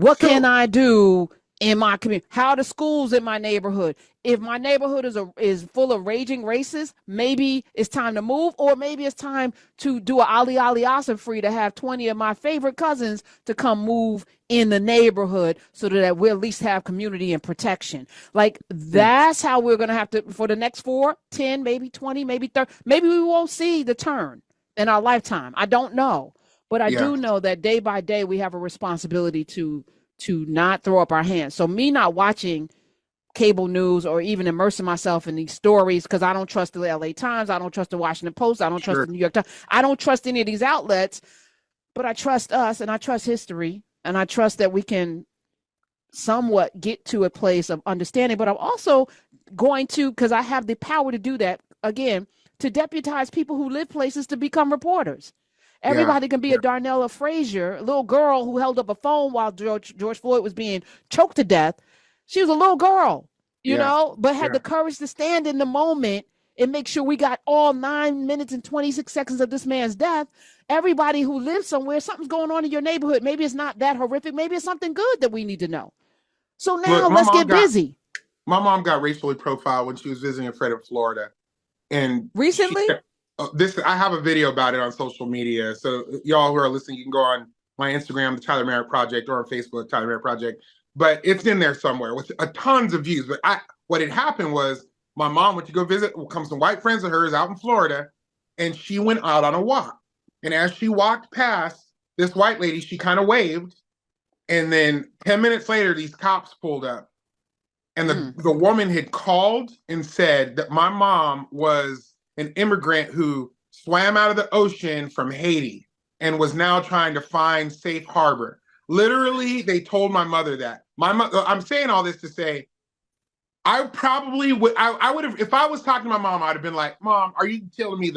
What can I do in my community? How are the schools in my neighborhood? If my neighborhood is full of raging racists, maybe it's time to move, or maybe it's time to do a Ali Ali Awesome free to have 20 of my favorite cousins to come move in the neighborhood so that we at least have community and protection. Like that's how we're going to have to, for the next 4, 10, maybe 20, maybe 30, maybe we won't see the turn in our lifetime. I don't know. But I do know that day by day, we have a responsibility to not throw up our hands. So me not watching cable news or even immersing myself in these stories, because I don't trust the LA Times, I don't trust the Washington Post, I don't trust the New York Times, I don't trust any of these outlets, but I trust us and I trust history and I trust that we can somewhat get to a place of understanding. But I'm also going to, because I have the power to do that, again, to deputize people who live places to become reporters. Everybody can be a Darnella Frazier, a little girl who held up a phone while George Floyd was being choked to death. She was a little girl, you know, but had the courage to stand in the moment and make sure we got all 9 minutes and 26 seconds of this man's death. Everybody who lives somewhere, something's going on in your neighborhood. Maybe it's not that horrific. Maybe it's something good that we need to know. So now let's get busy. My mom got racially profiled when she was visiting a friend in Florida. And recently? I have a video about it on social media. So y'all who are listening, you can go on my Instagram, the Tyler Merritt Project, or on Facebook, Tyler Merritt Project. But it's in there somewhere with tons of views. But what had happened was my mom went to go visit some white friends of hers out in Florida, and she went out on a walk. And as she walked past this white lady, she kind of waved. And then 10 minutes later, these cops pulled up. And the woman had called and said that my mom was an immigrant who swam out of the ocean from Haiti and was now trying to find safe harbor. Literally, they told my mother that. I'm saying all this to say, I probably would, I would have, if I was talking to my mom, I'd have been like, Mom, are you telling me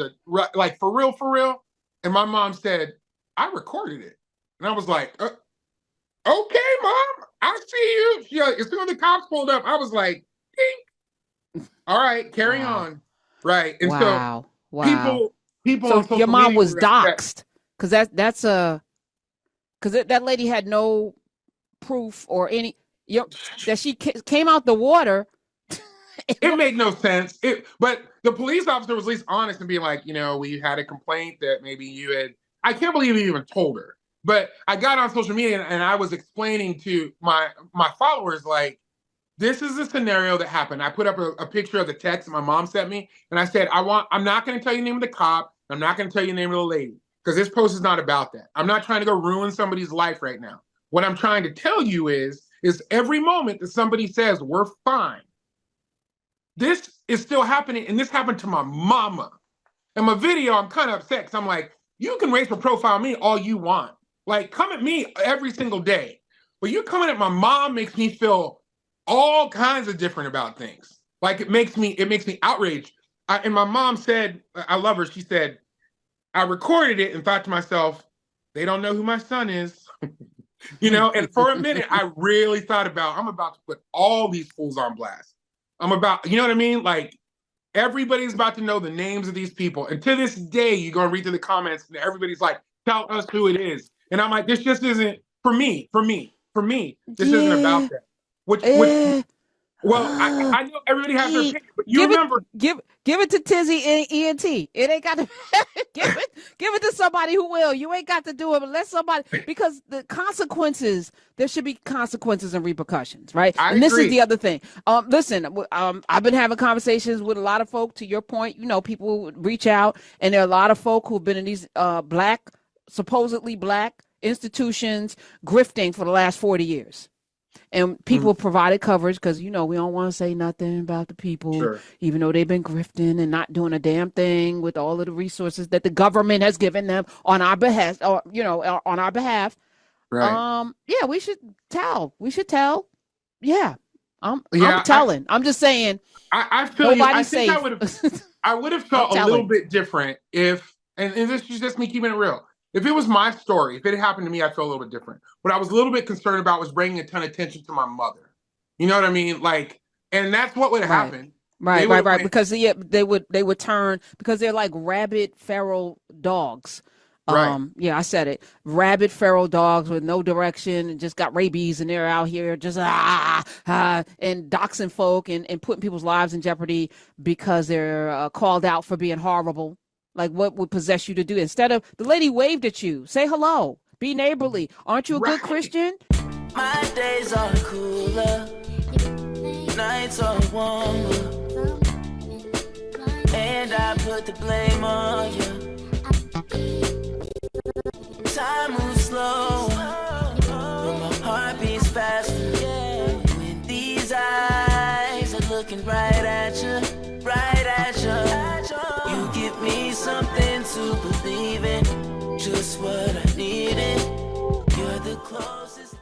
like, for real, for real? And my mom said, I recorded it. And I was like, okay, Mom, I see you. As soon as the cops pulled up, I was like, ding. All right, carry on. Right. And so people so your mom was doxxed because that's because that lady had no proof or any that she came out the water. It made no sense. But the police officer was at least honest and being like, we had a complaint that maybe you had. I can't believe you even told her. But I got on social media and I was explaining to my followers, like, this is a scenario that happened. I put up a picture of the text that my mom sent me, and I said, I'm not going to tell you the name of the cop. I'm not going to tell you the name of the lady, because this post is not about that. I'm not trying to go ruin somebody's life right now. What I'm trying to tell you is every moment that somebody says we're fine, this is still happening, and this happened to my mama. In my video, I'm kind of upset because I'm like, you can racial profile me all you want. Like, come at me every single day. But you coming at my mom makes me feel all kinds of different about things. Like, it makes me outraged. And my mom said, I love her. She said, I recorded it and thought to myself, they don't know who my son is. And for a minute, I really thought I'm about to put all these fools on blast. I'm about, you know what I mean? Like, everybody's about to know the names of these people. And to this day, you're going to read through the comments and everybody's like, tell us who it is. And I'm like, this just isn't for me. This isn't about that. I know everybody has their opinion, but give it to Tizzy and ENT. It ain't got to give it to somebody who will. You ain't got to do it, but let somebody, because the consequences, there should be consequences and repercussions, right? I agree. This is the other thing. Listen, I've been having conversations with a lot of folk. To your point, people reach out, and there are a lot of folk who've been in these supposedly black institutions grifting for the last 40 years. And people provided coverage because, we don't want to say nothing about the people, even though they've been grifting and not doing a damn thing with all of the resources that the government has given them on our behalf, or, on our behalf. Right. We should tell. Yeah. I'm telling. I'm just saying. I feel nobody's you. safe. I would have felt a little bit different if, and this is just me keeping it real. If it was my story, if it had happened to me, I'd feel a little bit different. What I was a little bit concerned about was bringing a ton of attention to my mother. You know what I mean? Like, and that's what would have happened. Right. Because they would turn, because they're like rabid feral dogs. Right. Yeah, I said it. Rabid feral dogs with no direction and just got rabies, and they're out here just and doxing folk and putting people's lives in jeopardy because they're called out for being horrible. Like, what would possess you to do? Instead of, the lady waved at you, say hello, be neighborly. Aren't you a good Christian? My days are cooler, nights are warmer, and I put the blame on you. Time moves slow, but my heart beats faster. When these eyes are looking right at you, right at you. You give me something to believe in, just what I needed. You're the closest.